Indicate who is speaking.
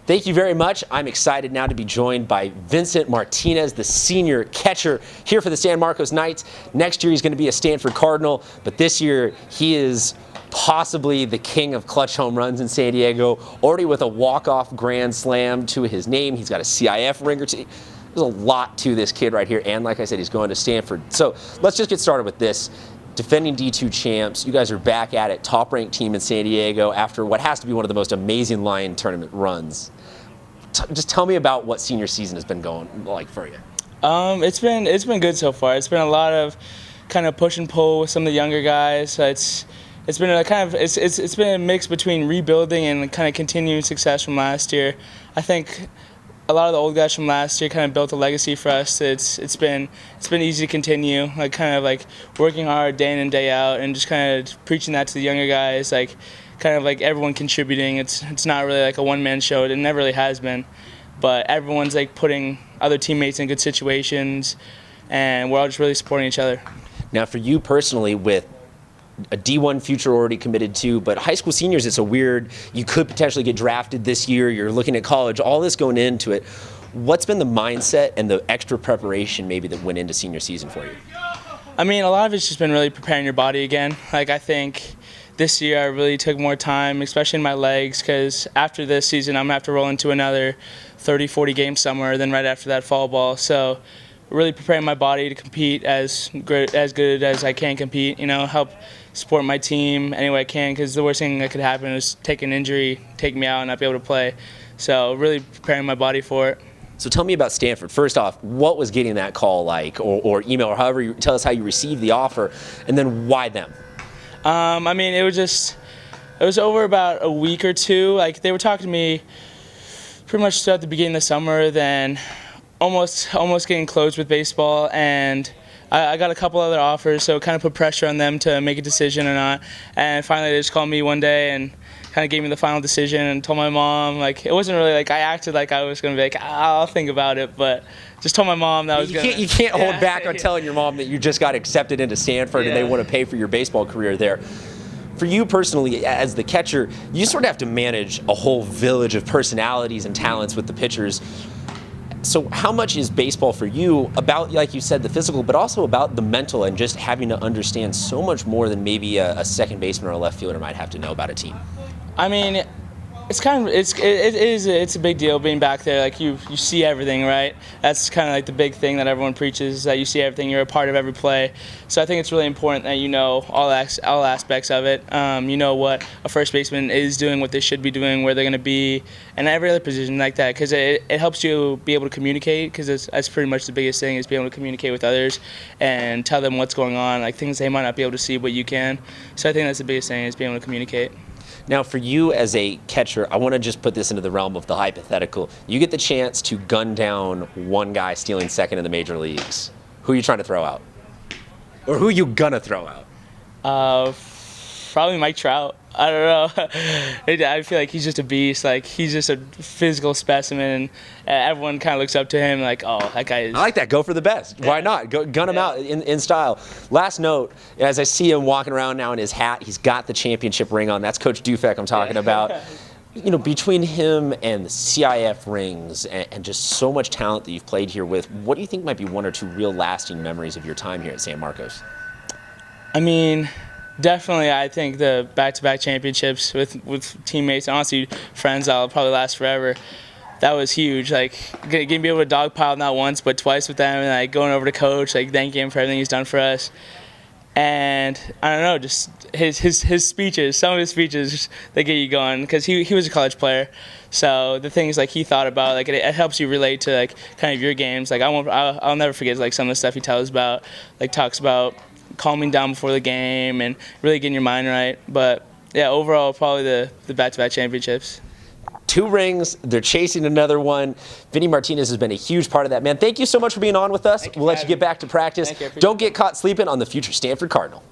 Speaker 1: Thank you very much. I'm excited now to be joined by Vincent Martinez, the senior catcher here for the San Marcos Knights. Next year he's going to be a Stanford Cardinal, but this year he is possibly the king of clutch home runs in San Diego, already with a walk-off grand slam to his name. He's got a CIF ring or two. There's a lot to this kid right here, and like I said, he's going to Stanford. So let's just get started with this. Defending D2 champs, you guys are back at it, top-ranked team in San Diego after what has to be one of the most amazing Lion tournament runs. Just tell me about what senior season has been going like for you.
Speaker 2: It's been good so far. It's been a lot of kind of push and pull with some of the younger guys. It's been a it's been a mix between rebuilding and kind of continuing success from last year. I think a lot of the old guys from last year kind of built a legacy for us. It's been easy to continue, like kind of like working hard day in and day out, and just kind of preaching that to the younger guys, like kind of like everyone contributing. It's not really like a one-man show. It never really has been, but everyone's like putting other teammates in good situations, and we're all just really supporting each other.
Speaker 1: Now, for you personally, with a D1 future already committed to, but high school seniors, it's a weird, you could potentially get drafted this year, you're looking at college, all this going into it. What's been the mindset and the extra preparation maybe that went into senior season for you?
Speaker 2: I mean, a lot of it's just been really preparing your body again. Like, I think this year I really took more time, especially in my legs, because after this season I'm going to have to roll into another 30, 40 games somewhere, then right after that fall ball. So really preparing my body to compete as good as I can compete, help support my team any way I can, because the worst thing that could happen is take an injury, take me out, and not be able to play. So really preparing my body for it.
Speaker 1: So tell me about Stanford. First off, what was getting that call like, or email, or however you tell us how you received the offer, and then why them?
Speaker 2: I mean, it was over about a week or two. Like, they were talking to me pretty much throughout the beginning of the summer, then almost getting close with baseball, and I got a couple other offers, so it kind of put pressure on them to make a decision or not. And finally they just called me one day and kind of gave me the final decision and told my mom. Like, it wasn't really like I acted like I was going to be like, I'll think about it, but just told my mom that I was going to.
Speaker 1: You can't hold back on telling your mom that you just got accepted into Stanford and they want to pay for your baseball career there. For you personally, as the catcher, you sort of have to manage a whole village of personalities and talents with the pitchers. So how much is baseball for you about, like you said, the physical, but also about the mental and just having to understand so much more than maybe a second baseman or a left fielder might have to know about a team?
Speaker 2: I mean, it's a big deal being back there. Like, you see everything, right? That's kind of like the big thing that everyone preaches, is that you see everything, you're a part of every play. So I think it's really important that you know all aspects of it. You know what a first baseman is doing, what they should be doing, where they're going to be, and every other position like that, because it helps you be able to communicate, because that's pretty much the biggest thing, is being able to communicate with others and tell them what's going on, like things they might not be able to see but you can. So I think that's the biggest thing, is being able to communicate.
Speaker 1: Now, for you as a catcher, I want to just put this into the realm of the hypothetical. You get the chance to gun down one guy stealing second in the major leagues. Who are you trying to throw out? Or who are you going to throw out?
Speaker 2: Probably Mike Trout. I don't know. I feel like he's just a beast. Like, he's just a physical specimen. Everyone kind of looks up to him like, oh, that guy is.
Speaker 1: I like that. Go for the best. Why not? Go gun him out in style. Last note, as I see him walking around now in his hat, he's got the championship ring on. That's Coach Dufek I'm talking about. Between him and the CIF rings and just so much talent that you've played here with, what do you think might be one or two real lasting memories of your time here at San Marcos?
Speaker 2: I mean, definitely, I think the back-to-back championships with teammates and honestly friends that'll probably last forever. That was huge. Like, getting to be able to dogpile not once but twice with them, and like going over to Coach, like thanking him for everything he's done for us. And I don't know, just his speeches, some of his speeches, they get you going, because he was a college player. So the things like he thought about, like it helps you relate to like kind of your games. Like I'll never forget like some of the stuff he tells about, like talks about calming down before the game and really getting your mind right. But yeah, overall, probably the back-to-back championships.
Speaker 1: 2 rings, they're chasing another one. Vinny Martinez has been a huge part of that, man. Thank you so much for being on with us. We'll let you get back to practice. Don't get caught sleeping on the future Stanford Cardinal.